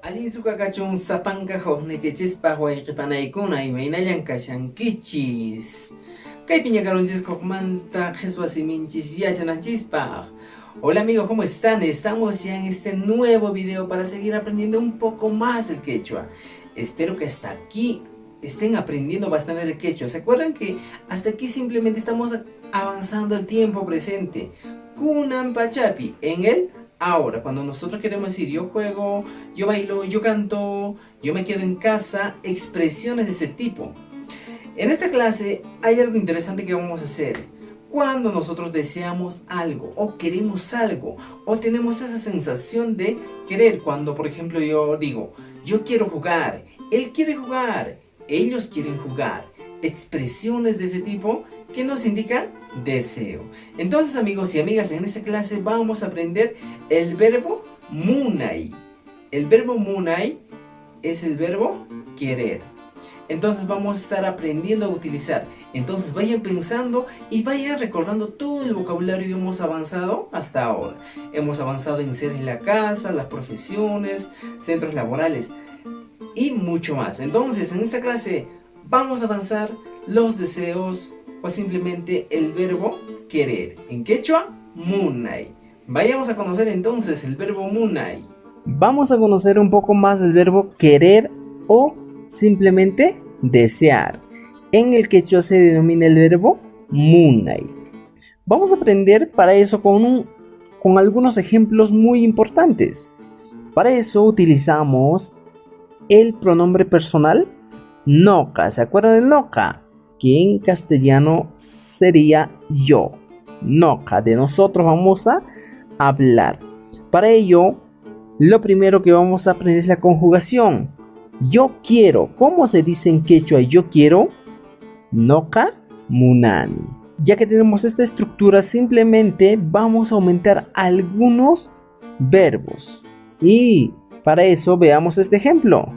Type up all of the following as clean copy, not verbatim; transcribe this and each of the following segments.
Allin sukakachun sapanka huknikichispa wayqipanaykuna imaynayan kashankichis. Kaypi ñakarunchis hukmanta qhiswasiminchis yachananchispaq. Hola amigos, ¿cómo están? Estamos ya en este nuevo video para seguir aprendiendo un poco más el quechua. Espero que hasta aquí estén aprendiendo bastante el quechua. ¿Se acuerdan que hasta aquí simplemente estamos avanzando el tiempo presente? Kunan pachapi, en el ahora, cuando nosotros queremos decir yo juego, yo bailo, yo canto, yo me quedo en casa, expresiones de ese tipo. En esta clase hay algo interesante que vamos a hacer. Cuando nosotros deseamos algo o queremos algo o tenemos esa sensación de querer, cuando por ejemplo yo digo, yo quiero jugar, él quiere jugar, ellos quieren jugar, expresiones de ese tipo que nos indican deseo. Entonces amigos y amigas, en esta clase vamos a aprender el verbo munay. El verbo munay es el verbo querer. Entonces vamos a estar aprendiendo a utilizar. Entonces vayan pensando y vayan recordando todo el vocabulario que hemos avanzado hasta ahora. Hemos avanzado en ser en la casa, las profesiones, centros laborales y mucho más. Entonces en esta clase vamos a avanzar los deseos o simplemente el verbo querer. En quechua, munay. Vayamos a conocer entonces el verbo munay. Vamos a conocer un poco más del verbo querer o simplemente desear. En el quechua se denomina el verbo munay. Vamos a aprender para eso con algunos ejemplos muy importantes. Para eso utilizamos el pronombre personal noca. ¿Se acuerdan del noca? Que en castellano sería yo. Noca, de nosotros vamos a hablar. Para ello, lo primero que vamos a aprender es la conjugación. Yo quiero. ¿Cómo se dice en quechua yo quiero? Noca munani. Ya que tenemos esta estructura, simplemente vamos a aumentar algunos verbos. Y para eso veamos este ejemplo.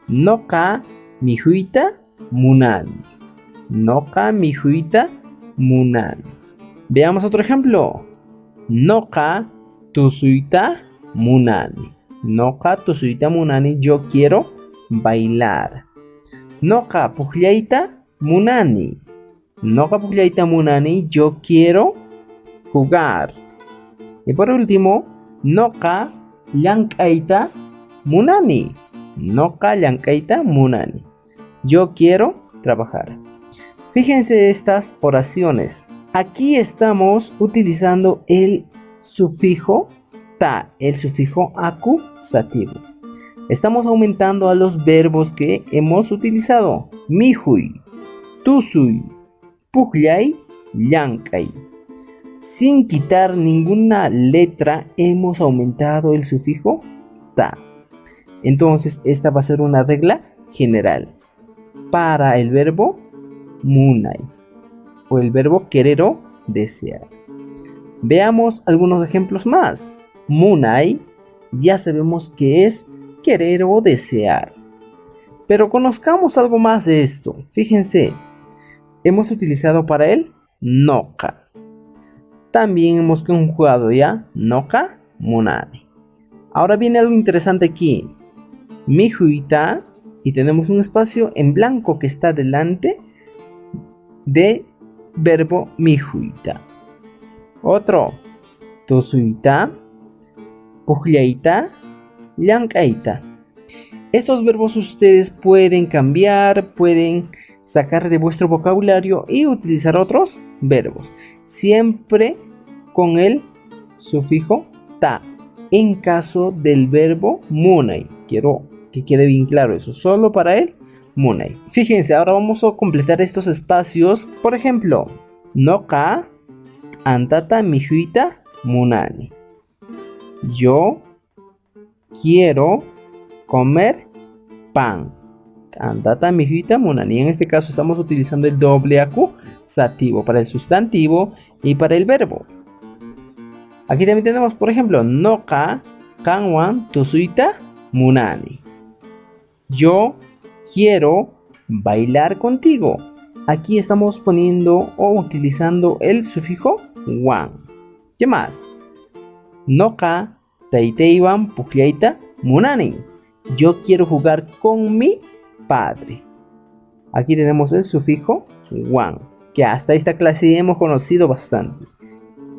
Noca mijuita munani. Noca mijuita munani. Veamos otro ejemplo. Noca tusuita munani. Noca tusuita munani. Yo quiero bailar. Noca puklaita munani. Noca puklaita munani. Yo quiero jugar. Y por último, noca llankaita munani. Noca llankaita munani. Yo quiero trabajar. Fíjense estas oraciones. Aquí estamos utilizando el sufijo ta, el sufijo acusativo. Estamos aumentando a los verbos que hemos utilizado. Mijuy, tusuy, pukllay, llankay. Sin quitar ninguna letra hemos aumentado el sufijo ta. Entonces esta va a ser una regla general para el verbo munay o el verbo querer o desear. Veamos algunos ejemplos más. Munay ya sabemos que es querer o desear. Pero conozcamos algo más de esto. Fíjense, hemos utilizado para él noca. También hemos conjugado ya noca munani. Ahora viene algo interesante aquí. Mijuita, y tenemos un espacio en blanco que está delante de verbo mijuita. Otro, tosuita, puklaita, llankaita. Estos verbos ustedes pueden cambiar, pueden sacar de vuestro vocabulario y utilizar otros verbos, siempre con el sufijo ta, en caso del verbo munay. Quiero que quede bien claro eso, solo para el munay. Fíjense, ahora vamos a completar estos espacios. Por ejemplo, noca antata mijuita munani. Yo quiero comer pan. Antata mijuita munani. En este caso estamos utilizando el doble acusativo para el sustantivo y para el verbo. Aquí también tenemos, por ejemplo, noca kanwan tusuita munani. Yo quiero bailar contigo. Aquí estamos poniendo o utilizando el sufijo wan. ¿Qué más? Noca taiteiwan pukllaita munani. Yo quiero jugar con mi padre. Aquí tenemos el sufijo wan, que hasta esta clase hemos conocido bastante.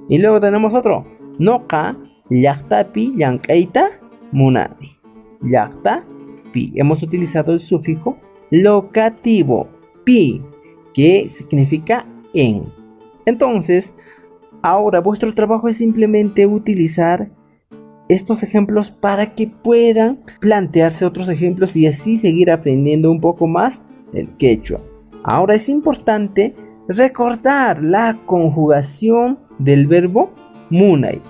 Y luego tenemos otro. Noka llaqtapi llank'ayta munani. Llaqtapi. Hemos utilizado el sufijo locativo pi, que significa en. Entonces, ahora vuestro trabajo es simplemente utilizar estos ejemplos para que puedan plantearse otros ejemplos y así seguir aprendiendo un poco más el quechua. Ahora es importante recordar la conjugación del verbo munay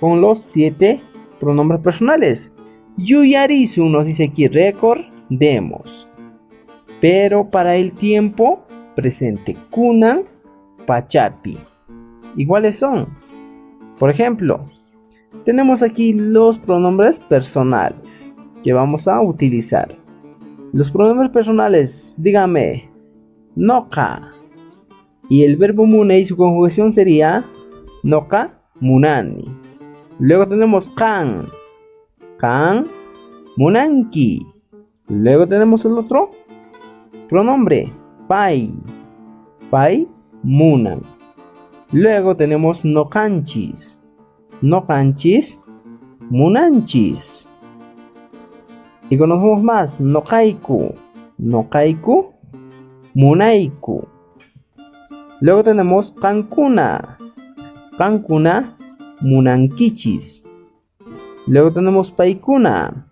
con los 7 pronombres personales. Yuyarisu nos dice aquí, recordemos. Pero para el tiempo presente, kunan, pachapi. ¿Iguales son? Por ejemplo, tenemos aquí los pronombres personales que vamos a utilizar. Los pronombres personales, dígame, noka. Y el verbo munay, su conjugación sería noka munani. Luego tenemos kan, kan munanki. Luego tenemos el otro pronombre, pai, pai munan. Luego tenemos nokanchis, nokanchis munanchis. Y conocemos más, nokaiku, nokaiku munaiku. Luego tenemos kankuna, kankuna munankichis. Luego tenemos paikuna,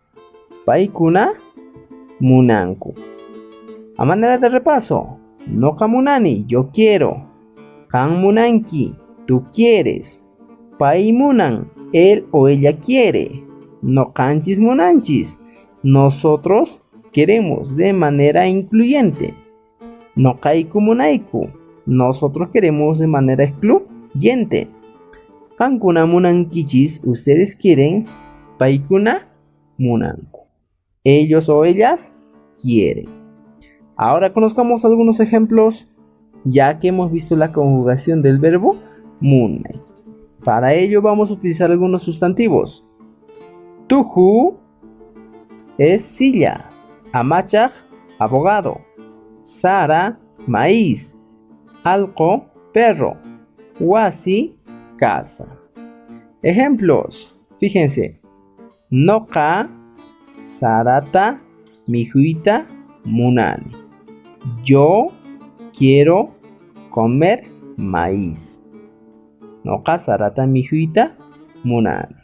paikuna munanku. A manera de repaso, noka munani, yo quiero. Kan munanki, tú quieres. Pai munan, él o ella quiere. Nokanchis munanchis, nosotros queremos de manera incluyente. Nokaiku munaiku, nosotros queremos de manera excluyente. Kankuna munankichis, ustedes quieren. Paikuna munanku, ellos o ellas quieren. Ahora conozcamos algunos ejemplos, ya que hemos visto la conjugación del verbo munay. Para ello vamos a utilizar algunos sustantivos. Tuju es silla, amachaj, abogado, sara, maíz, alco, perro, wasi, casa. Ejemplos, fíjense, noka, sarata, mijuita, munani. Yo quiero comer maíz. Noka, sarata, mijuita, munani.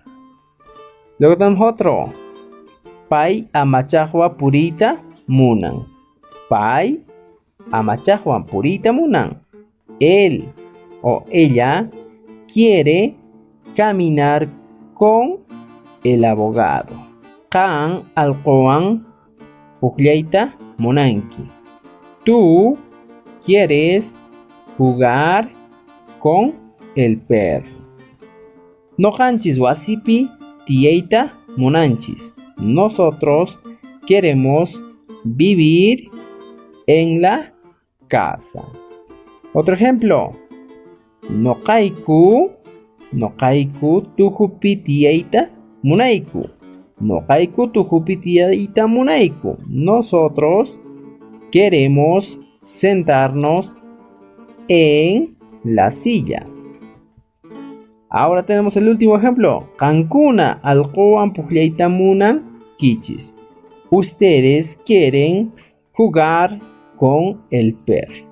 Luego tenemos otro. Pai amachahua purita munan. Pai amachahua purita munan. Él o ella quiere caminar con el abogado. Kan alcoan pugliaita munanki. Tú quieres jugar con el perro. Nohanchis wasipi tieita munanchis. Nosotros queremos vivir en la casa. Otro ejemplo. Nokaiku tujupi tieita munaiku. Nokaiku tujupi tieita munaiku. Nosotros queremos sentarnos en la silla. Ahora tenemos el último ejemplo. Kankuna alcoan pugliaita munan kichis. Ustedes quieren jugar con el perro.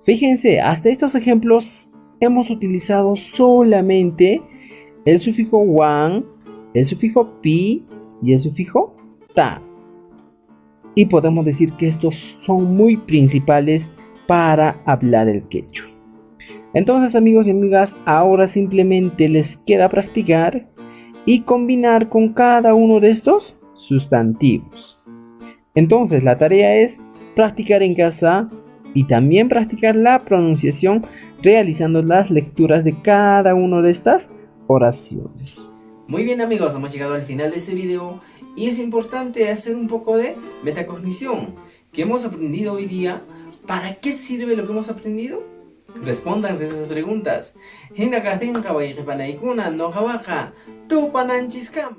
Fíjense, hasta estos ejemplos hemos utilizado solamente el sufijo wan, el sufijo pi y el sufijo ta. Y podemos decir que estos son muy principales para hablar el quechua. Entonces, amigos y amigas, ahora simplemente les queda practicar y combinar con cada uno de estos sustantivos. Entonces, la tarea es practicar en casa y también practicar la pronunciación realizando las lecturas de cada una de estas oraciones. Muy bien, amigos, hemos llegado al final de este video y es importante hacer un poco de metacognición. ¿Qué hemos aprendido hoy día? ¿Para qué sirve lo que hemos aprendido? Respóndanse esas preguntas. Hinda kastinka wa ikipanaykuna no hawaka tu pananchiscama.